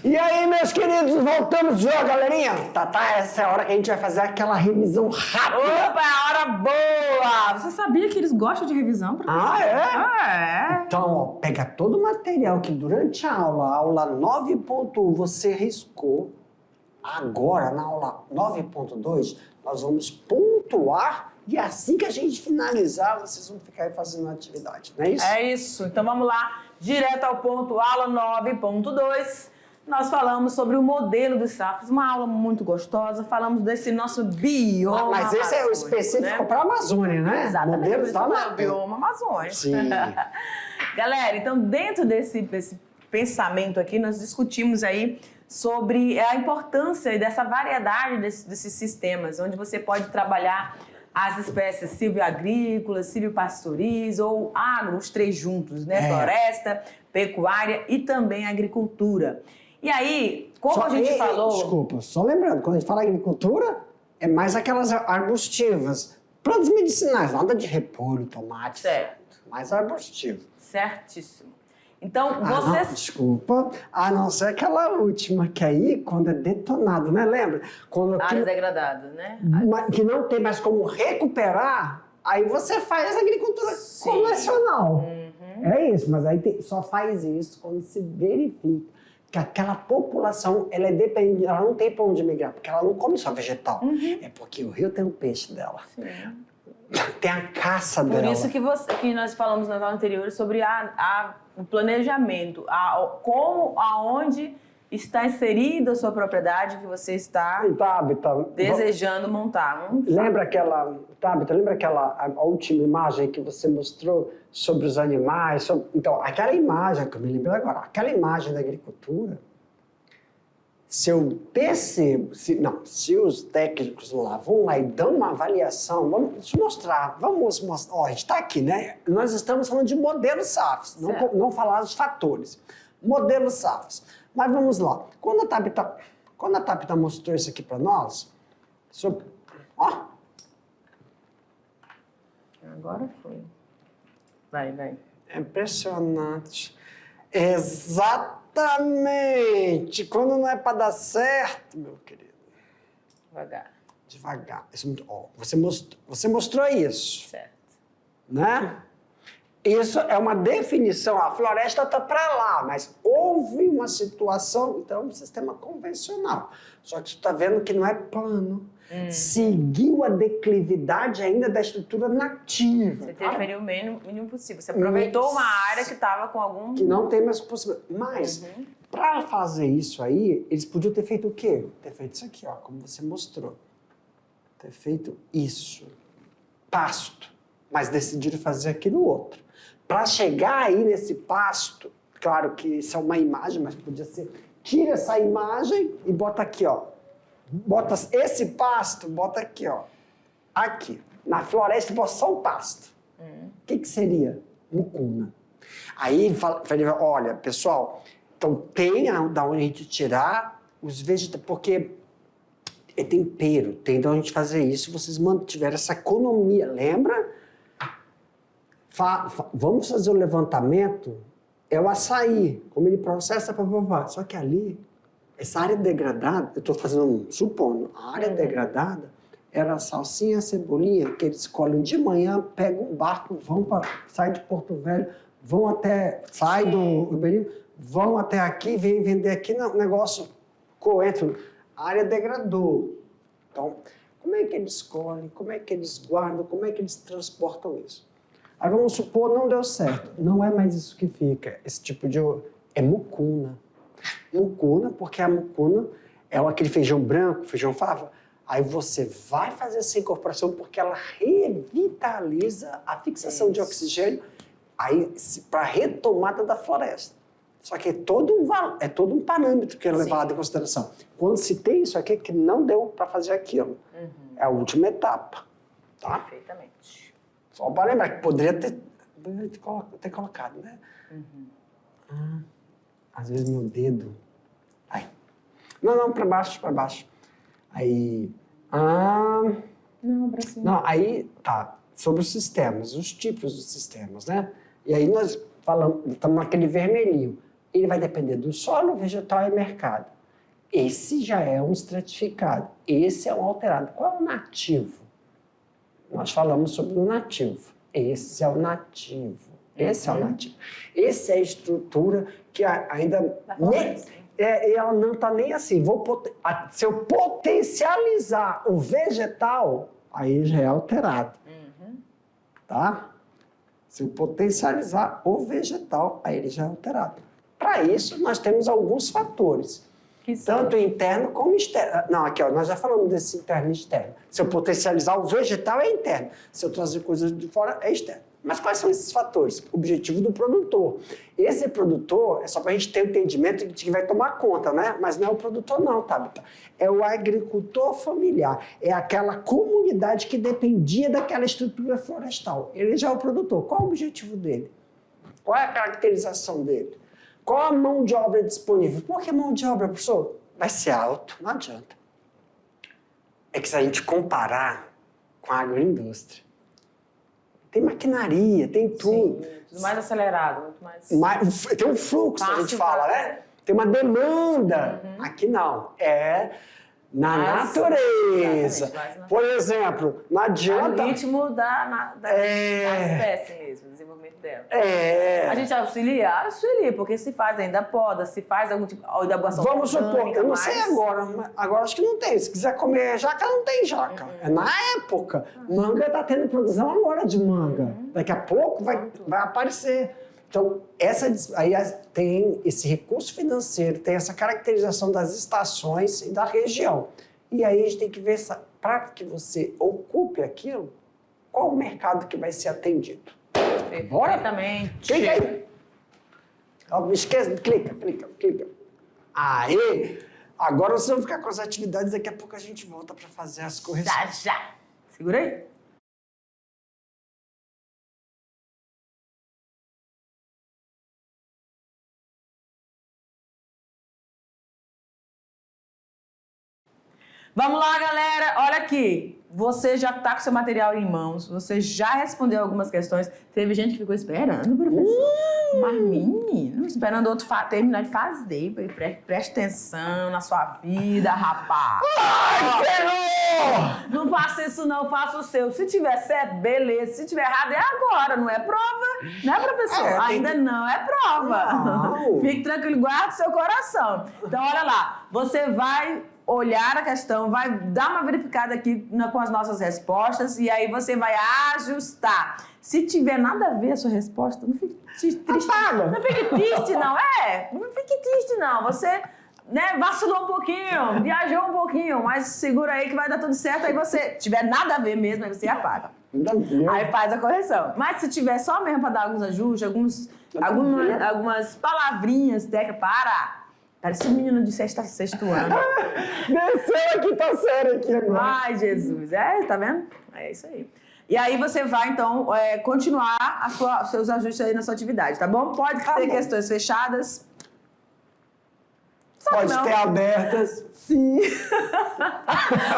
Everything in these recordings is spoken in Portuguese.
E aí, meus queridos, voltamos de jogo, galerinha? Tá, essa é a hora que a gente vai fazer aquela revisão rápida. Opa, é a hora boa! Você sabia que eles gostam de revisão, professor? Ah, é? Ah, é. Então, ó, pega todo o material que durante a aula 9.1 você riscou. Agora, na aula 9.2, nós vamos pontuar e assim que a gente finalizar, vocês vão ficar aí fazendo a atividade, não é isso? É isso. Então vamos lá, direto ao ponto, aula 9.2. Nós falamos sobre o modelo dos SAFs, uma aula muito gostosa. Falamos desse nosso bioma. Mas esse é o específico, né, para a Amazônia, né? Exatamente. Modelos da o bioma amazônico. Sim. Galera, então dentro desse pensamento aqui, nós discutimos aí sobre a importância dessa variedade desses sistemas, onde você pode trabalhar as espécies silvio-agrícolas, silvio-pastoris ou agro, os três juntos, né? Floresta, pecuária e também agricultura. E aí, como a gente falou... Desculpa, só lembrando, quando a gente fala agricultura, é mais aquelas arbustivas. Plantas medicinais, nada de repolho, tomate. Certo. Mais arbustivo. Certíssimo. Então, Não, desculpa, a não ser aquela última, que aí, quando é detonado, né? Lembra? Quando áreas degradadas, né? Que não tem mais como recuperar, aí você faz agricultura convencional. É isso, mas aí só faz isso quando se verifica que aquela população, ela é dependente, ela não tem para onde migrar, porque ela não come só vegetal. É porque o rio tem o peixe dela. Sim. Tem a caça dela. Por isso que nós falamos na aula anterior sobre o planejamento, aonde está inserida a sua propriedade que você está desejando montar. Lembra aquela a última imagem que você mostrou sobre os animais? Então, aquela imagem que eu me lembro agora, aquela imagem da agricultura, se eu percebo, se os técnicos lá vão lá e dão uma avaliação, deixa eu mostrar, ó, a gente está aqui, né? Nós estamos falando de modelos SAFs, não falar dos fatores. Modelos SAFs. Mas vamos lá. Quando a Tabita mostrou isso aqui para nós, ó. Agora foi. Vai. É impressionante. Exatamente! Quando não é para dar certo, meu querido. Devagar. Você mostrou isso. Certo. Né? Isso é uma definição. A floresta está para lá, mas houve uma situação, então é um sistema convencional. Só que você está vendo que não é plano. Seguiu a declividade ainda da estrutura nativa. Você interferiu o mínimo possível. Você aproveitou uma área que estava com algum... Que não tem mais possibilidade. Mas, para fazer isso aí, eles podiam ter feito o quê? Ter feito isso aqui, ó, como você mostrou. Ter feito isso. Pasto. Mas decidiram fazer aquilo outro. Para chegar aí nesse pasto, claro que isso é uma imagem, mas podia ser... Tira essa imagem e bota aqui, ó. Bota esse pasto, bota aqui, ó. Aqui. Na floresta, bota só o pasto. O que seria? Mucuna. Aí, olha, pessoal, então tem da onde a gente tirar os vegetais, porque é tempero, tem de onde a gente fazer isso, vocês mantiveram essa economia, lembra? Vamos fazer o levantamento, é o açaí, como ele processa, só que ali, essa área degradada, eu estou supondo, a área degradada era a salsinha e a cebolinha, que eles colhem de manhã, pegam um barco, saem de Porto Velho, saem do Ribeirinho, vão até aqui, vêm vender aqui, no negócio coentro. A área degradou. Então, como é que eles colhem, como é que eles guardam, como é que eles transportam isso? Aí vamos supor, não deu certo. Não é mais isso que fica. Esse tipo de... É mucuna. Mucuna, porque a mucuna é aquele feijão branco, feijão fava. Aí você vai fazer essa incorporação porque ela revitaliza a fixação de oxigênio para a retomada da floresta. Só que é todo um parâmetro que é levado em consideração. Quando se tem isso aqui, que não deu para fazer aquilo. É a última etapa. Tá? Perfeitamente. Só para lembrar que poderia ter colocado, né? Às vezes meu dedo... Ai. Não, para baixo. Aí... Não, para cima. Não, aí tá. Sobre os sistemas, os tipos de sistemas, né? E aí nós falamos, estamos naquele vermelhinho. Ele vai depender do solo, vegetal e mercado. Esse já é um estratificado. Esse é um alterado. Qual é o nativo? Nós falamos sobre o nativo. Esse é o nativo. Esse é o nativo. Esse é a estrutura que ainda... ela não está nem assim. Se eu potencializar o vegetal, aí já é alterado. Tá? Se eu potencializar o vegetal, aí ele já é alterado. Para isso, nós temos alguns fatores. Tanto interno como externo. Não, aqui, ó, nós já falamos desse interno e externo. Se eu potencializar o vegetal, é interno. Se eu trazer coisas de fora, é externo. Mas quais são esses fatores? O objetivo do produtor. Esse produtor, é só para a gente ter um entendimento de que vai tomar conta, né? Mas não é o produtor não, Tabita. É o agricultor familiar. É aquela comunidade que dependia daquela estrutura florestal. Ele já é o produtor. Qual é o objetivo dele? Qual é a caracterização dele? Qual a mão de obra disponível? Por que mão de obra, professor? Vai ser alto, não adianta. É que se a gente comparar com a agroindústria, tem maquinaria, tem tudo. Sim, tudo mais acelerado, muito mais... Tem um fluxo, a gente fala, né? Tem uma demanda. Aqui não. É na natureza. Por exemplo, não adianta... No ritmo da espécie mesmo, do desenvolvimento dela. A gente auxilia, porque se faz ainda poda, se faz algum tipo de adubação. Vamos supor, eu não sei agora acho que não tem. Se quiser comer jaca, não tem jaca. Na época, manga está tendo produção agora de manga. Daqui a pouco vai aparecer. Então, aí tem esse recurso financeiro, tem essa caracterização das estações e da região. E aí a gente tem que ver, para que você ocupe aquilo, qual o mercado que vai ser atendido. Bora? Perfeitamente. Clica aí. Não esqueça, clica. Aí, agora vocês vão ficar com as atividades, daqui a pouco a gente volta para fazer as correções. Já. Segura aí. Vamos lá, galera. Olha aqui. Você já está com seu material em mãos, você já respondeu algumas questões. Teve gente que ficou esperando, professor. Mas, menino, esperando outro terminar de fazer. Preste atenção na sua vida, rapaz. Ai, Senhor! Não faça isso não, faça o seu. Se tiver certo, beleza. Se tiver errado, é agora, não é prova. Né, professor? Ainda não é prova. Não. Fique tranquilo, guarde seu coração. Então, olha lá. Você vai olhar a questão, vai dar uma verificada aqui com as nossas respostas e aí você vai ajustar. Se tiver nada a ver a sua resposta, não fique triste. Não fique triste, não. Não fique triste, não. Você, vacilou um pouquinho, viajou um pouquinho, mas segura aí que vai dar tudo certo. Aí você, tiver nada a ver mesmo, aí você apaga. Aí faz a correção. Mas se tiver só mesmo para dar alguns ajustes, algumas palavrinhas técnicas, parece um menino de sexto ano. Desceu aqui, tá sério aqui agora. Ai, Jesus. Tá vendo? É isso aí. E aí você vai, então, continuar os seus ajustes aí na sua atividade, tá bom? Pode ter questões fechadas. Pode ter abertas. Sim.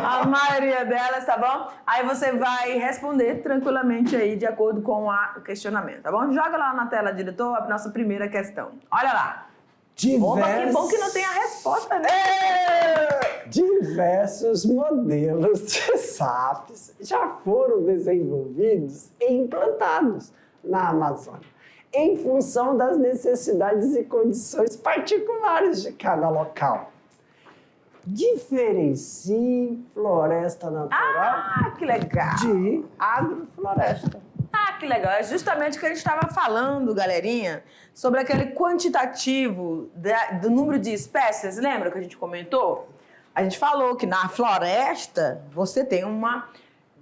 A maioria delas, tá bom? Aí você vai responder tranquilamente aí, de acordo com o questionamento, tá bom? Joga lá na tela, diretor, a nossa primeira questão. Olha lá. Que bom que não tem a resposta, né? Diversos modelos de SAPs já foram desenvolvidos e implantados na Amazônia, em função das necessidades e condições particulares de cada local. Diferencie floresta natural que legal. de agrofloresta. Que legal. É justamente o que a gente estava falando, galerinha, sobre aquele quantitativo do número de espécies. Lembra que a gente comentou? A gente falou que na floresta você tem uma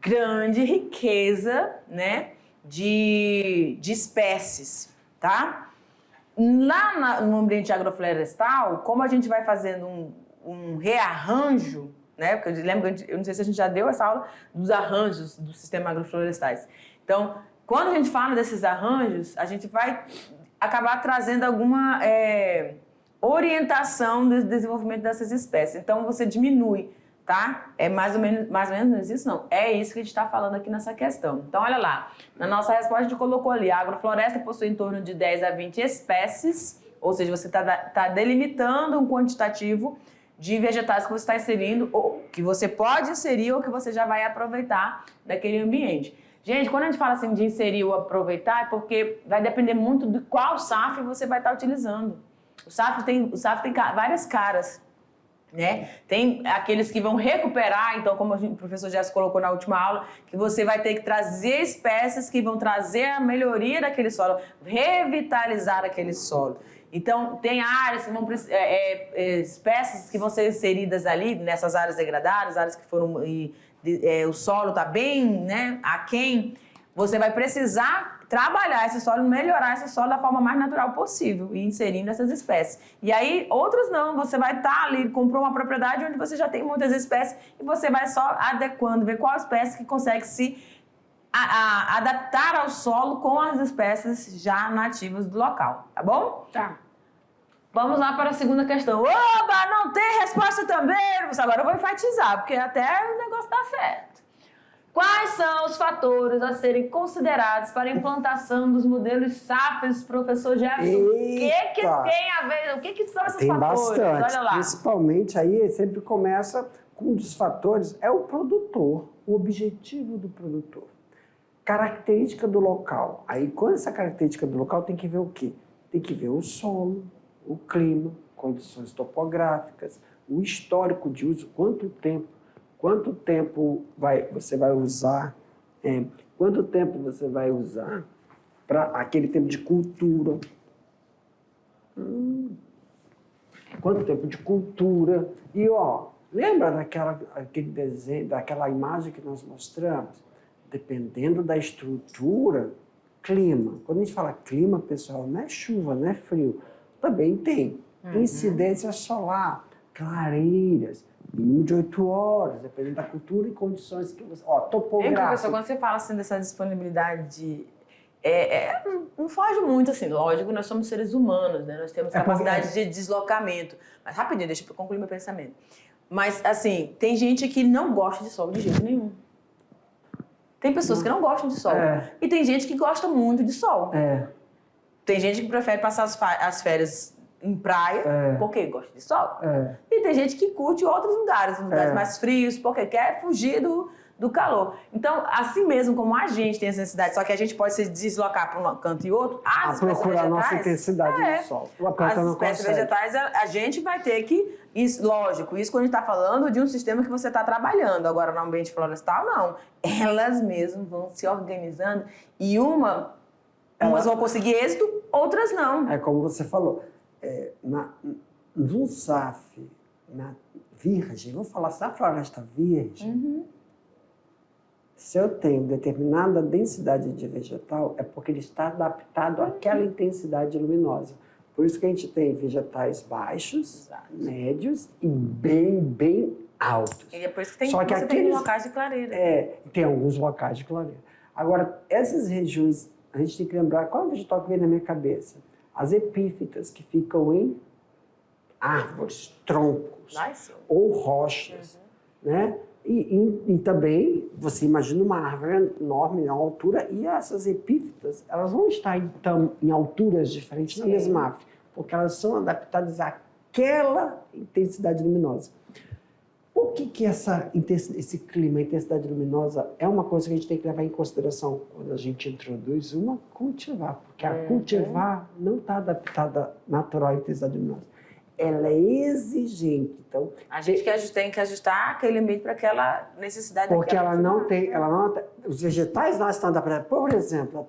grande riqueza, né, de espécies, tá? Lá no ambiente agroflorestal, como a gente vai fazendo um rearranjo, né? Porque eu não sei se a gente já deu essa aula dos arranjos do sistema agroflorestais. Então, quando a gente fala desses arranjos, a gente vai acabar trazendo alguma orientação do desenvolvimento dessas espécies. Então, você diminui, tá? É mais ou menos isso, não. É isso que a gente está falando aqui nessa questão. Então, olha lá. Na nossa resposta, a gente colocou ali, a agrofloresta possui em torno de 10 a 20 espécies, Ou seja, você está delimitando um quantitativo de vegetais que você está inserindo, ou que você pode inserir ou que você já vai aproveitar daquele ambiente. Gente, quando a gente fala assim de inserir ou aproveitar, é porque vai depender muito de qual SAF você vai estar utilizando. O SAF tem várias caras, né? Tem aqueles que vão recuperar, então, como o professor já se colocou na última aula, que você vai ter que trazer espécies que vão trazer a melhoria daquele solo, revitalizar aquele solo. Então, tem áreas que vão espécies que vão ser inseridas ali, nessas áreas degradadas, áreas que foram... o solo está bem, né, aquém, você vai precisar trabalhar esse solo, melhorar esse solo da forma mais natural possível e inserindo essas espécies. E aí, outros não, você vai estar ali, comprou uma propriedade onde você já tem muitas espécies e você vai só adequando, ver qual espécie que consegue se adaptar ao solo com as espécies já nativas do local, tá bom? Tá. Vamos lá para a segunda questão. Oba, não tem resposta também? Agora eu vou enfatizar, porque até o negócio dá certo. Quais são os fatores a serem considerados para a implantação dos modelos SAFs, professor Jefferson? O que tem a ver? O que são esses tem fatores? Bastante. Olha lá. Principalmente aí sempre começa com um dos fatores, é o produtor, o objetivo do produtor. Característica do local. Aí, com essa característica do local, tem que ver o quê? Tem que ver o solo, o clima, condições topográficas, o histórico de uso, quanto tempo você vai usar, quanto tempo você vai usar para aquele tempo de cultura. Quanto tempo de cultura. E, lembra aquele desenho, daquela imagem que nós mostramos? Dependendo da estrutura, clima. Quando a gente fala clima, pessoal, não é chuva, não é frio. Também tem incidência solar, clareiras, mínimo de 8 horas, dependendo da cultura e condições que você... topográfico. Professor, quando você fala assim dessa disponibilidade não foge muito, assim, lógico, nós somos seres humanos, né? Nós temos capacidade de deslocamento. Mas rapidinho, deixa eu concluir meu pensamento. Mas, assim, tem gente que não gosta de sol de jeito nenhum. Tem pessoas que não gostam de sol. E tem gente que gosta muito de sol. Tem gente que prefere passar as férias em praia porque gosta de sol. E tem gente que curte outros lugares mais frios porque quer fugir do calor. Então, assim mesmo como a gente tem essa necessidade, só que a gente pode se deslocar para um canto e outro, procurar a nossa intensidade do sol. As espécies vegetais, a gente vai ter que... lógico, isso quando a gente está falando de um sistema que você está trabalhando. Agora, no ambiente florestal, não. Elas mesmas vão se organizando e umas vão conseguir êxito, outras não. É como você falou, no SAF, na virgem, vou falar na floresta virgem, se eu tenho determinada densidade de vegetal, é porque ele está adaptado àquela intensidade luminosa. Por isso que a gente tem vegetais baixos, médios e bem altos. E é por isso que tem locais de clareira. Tem alguns locais de clareira. Agora, essas regiões, a gente tem que lembrar qual é o vegetal que vem na minha cabeça. As epífitas que ficam em árvores, troncos ou rochas, né? E também, você imagina uma árvore enorme, na altura, e essas epífitas, elas vão estar em alturas diferentes na mesma árvore, porque elas são adaptadas àquela intensidade luminosa. O que esse clima, a intensidade luminosa, é uma coisa que a gente tem que levar em consideração quando a gente introduz uma cultivar, porque a cultivar não está adaptada natural à intensidade luminosa. Ela é exigente. Então, a gente tem que ajustar aquele ambiente para aquela necessidade. Porque os vegetais lá estão adaptados. Por exemplo,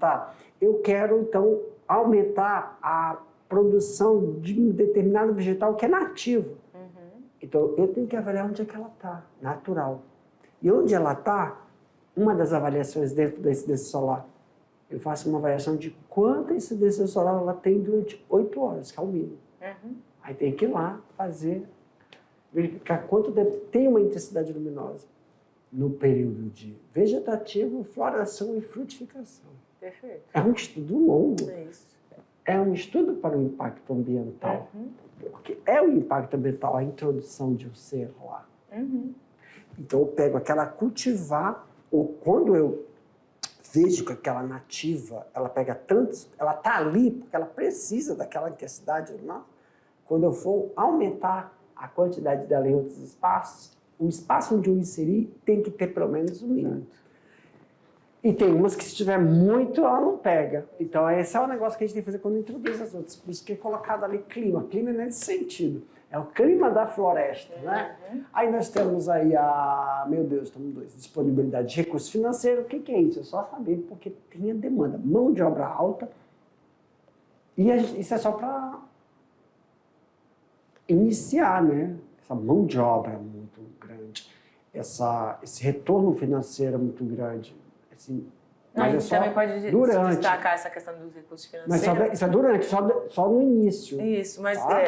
eu quero, então, aumentar a produção de um determinado vegetal que é nativo. Então, eu tenho que avaliar onde é que ela está, natural. E onde ela está, uma das avaliações dentro da incidência solar, eu faço uma avaliação de quanta incidência solar ela tem durante 8 horas, que é o mínimo. Aí tem que ir lá verificar quanto tem uma intensidade luminosa no período de vegetativo, floração e frutificação. Perfeito. É um estudo longo. É isso. É um estudo para o impacto ambiental. Porque é o impacto ambiental, a introdução de um ser lá. Então eu pego aquela cultivar, ou quando eu vejo que aquela nativa, ela pega tantos, ela está ali porque ela precisa daquela intensidade animal. Quando eu for aumentar a quantidade dela em outros espaços, o espaço onde eu inserir tem que ter pelo menos o mínimo. E tem umas que se tiver muito, ela não pega. Então esse é o negócio que a gente tem que fazer quando introduz as outras. Por isso que é colocado ali clima. Clima nesse sentido. É o clima da floresta, né? Aí nós temos aí meu Deus, estamos dois, disponibilidade de recurso financeiro. O que é isso? É só saber porque tem a demanda. Mão de obra alta. E isso é só para iniciar, né? Essa mão de obra muito grande. Esse retorno financeiro é muito grande. Assim, mas a gente também pode destacar essa questão dos recursos financeiros. Mas isso é durante, só no início. Isso, mas tá?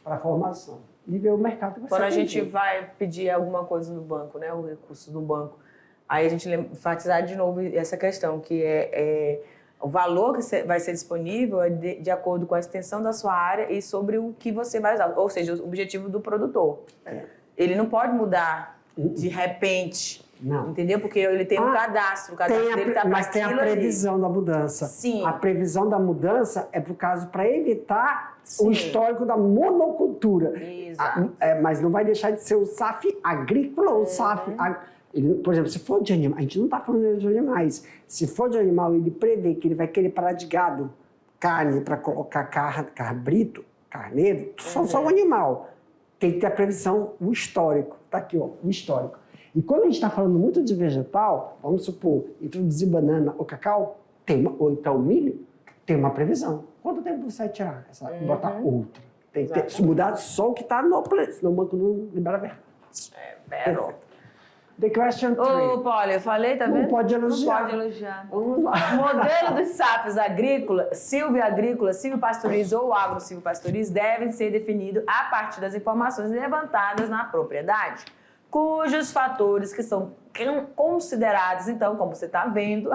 Para a formação. E ver o mercado que vai quando a gente vai pedir alguma coisa no banco, né, o recurso do banco, aí a gente enfatizar de novo essa questão, que o valor que vai ser disponível é de acordo com a extensão da sua área e sobre o que você vai usar, ou seja, o objetivo do produtor. Ele não pode mudar de repente. Não. Entendeu? Porque ele tem um cadastro. O cadastro dele está mas tem a previsão da mudança. Sim. A previsão da mudança é por caso para evitar o histórico da monocultura. Exato. Mas não vai deixar de ser o SAF agrícola ou o SAF... Por exemplo, se for de animal, a gente não está falando de animais. Se for de animal, ele prevê que ele vai querer parar de gado, carne, para colocar cabrito, carneiro, só o animal. Tem que ter a previsão, o histórico. Está aqui, ó, o histórico. E quando a gente está falando muito de vegetal, vamos supor, introduzir banana ou cacau, ou então milho, tem uma previsão. Quanto tempo você vai tirar? Botar outra. Tem que ter, mudar só o que está no plano, senão o banco não libera verba. The question 3. Ô, Paulo, eu falei, tá vendo? Não pode elogiar. Não pode elogiar. Vamos lá. O modelo dos SAFs agrícola, silvopastoriz ou agro-silvopastoriz devem ser definidos a partir das informações levantadas na propriedade, cujos fatores que são considerados, então, como você está vendo,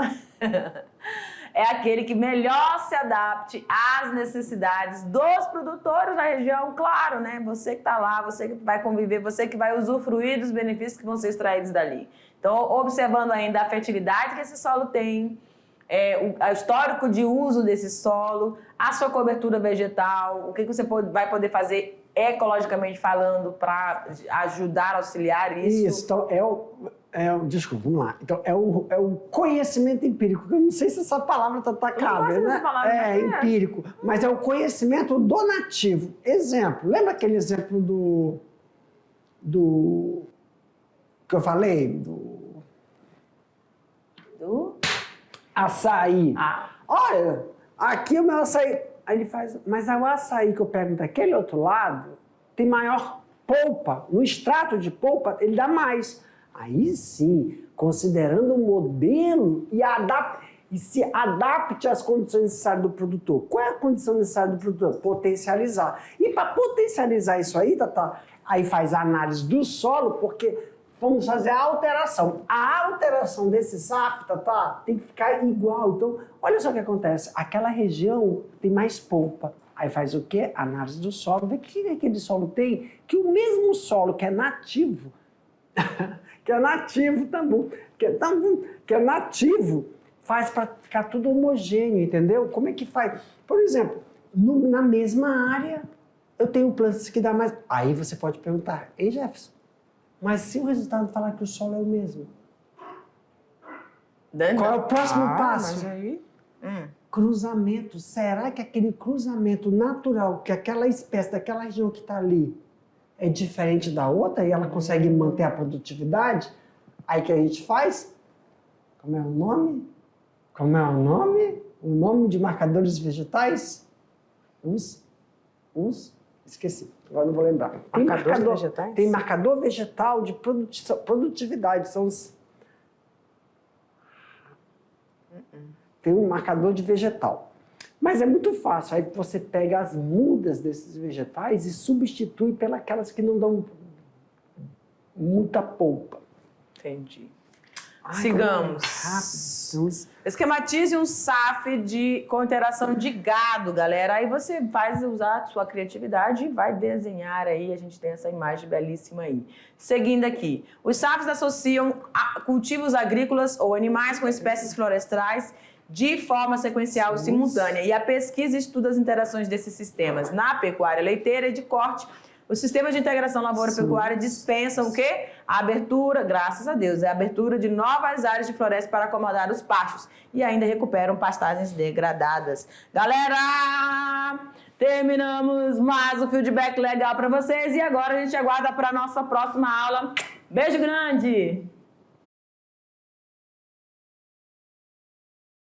é aquele que melhor se adapte às necessidades dos produtores da região, claro, né? Você que está lá, você que vai conviver, você que vai usufruir dos benefícios que vão ser extraídos dali. Então, observando ainda a fertilidade que esse solo tem, o histórico de uso desse solo, a sua cobertura vegetal, o que você vai poder fazer ecologicamente falando para ajudar, auxiliar isso. Isso, então desculpa, vamos lá. Então, é o conhecimento empírico, que eu não sei se essa palavra está atacada, né? Empírico, mas é o conhecimento do nativo. Exemplo, lembra aquele exemplo do que eu falei? Do açaí. Olha, aqui o meu açaí... Aí ele faz, mas o açaí que eu pego daquele outro lado tem maior polpa. No extrato de polpa, ele dá mais. Aí sim, considerando o modelo e se adapte às condições necessárias do produtor. Qual é a condição necessária do produtor? Potencializar. E para potencializar isso aí, Tata, aí faz a análise do solo, porque vamos fazer a alteração. A alteração desse SAF, Tata, tem que ficar igual. Então, olha só o que acontece. Aquela região tem mais polpa. Aí faz o quê? Análise do solo. Vê o que aquele solo tem. Que o mesmo solo que é nativo, que é nativo também, que é nativo, faz para ficar tudo homogêneo, entendeu? Como é que faz? Por exemplo, na mesma área, eu tenho plantas que dá mais... Aí você pode perguntar, ei Jefferson, mas se o resultado falar que o solo é o mesmo, qual é o próximo passo? Mas aí... Cruzamento. Será que aquele cruzamento natural, que aquela espécie daquela região que está ali é diferente da outra e ela consegue manter a produtividade? Aí que a gente faz? Como é o nome? O nome de marcadores vegetais? Esqueci, agora não vou lembrar. Tem marcador vegetal de produtividade. São os... Tem um marcador de vegetal. Mas é muito fácil. Aí você pega as mudas desses vegetais e substitui pelas que não dão muita polpa. Entendi. Sigamos. Rápido. Esquematize um SAF com interação de gado, galera. Aí você faz usar a sua criatividade e vai desenhar aí. A gente tem essa imagem belíssima aí. Seguindo aqui. Os SAFs associam cultivos agrícolas ou animais com espécies florestais de forma sequencial e simultânea. E a pesquisa estuda as interações desses sistemas na pecuária leiteira e de corte. Os sistemas de integração lavoura-pecuária dispensam o quê? A abertura, graças a Deus, a abertura de novas áreas de floresta para acomodar os pastos e ainda recuperam pastagens degradadas. Galera, terminamos mais um feedback legal para vocês e agora a gente aguarda para a nossa próxima aula. Beijo grande!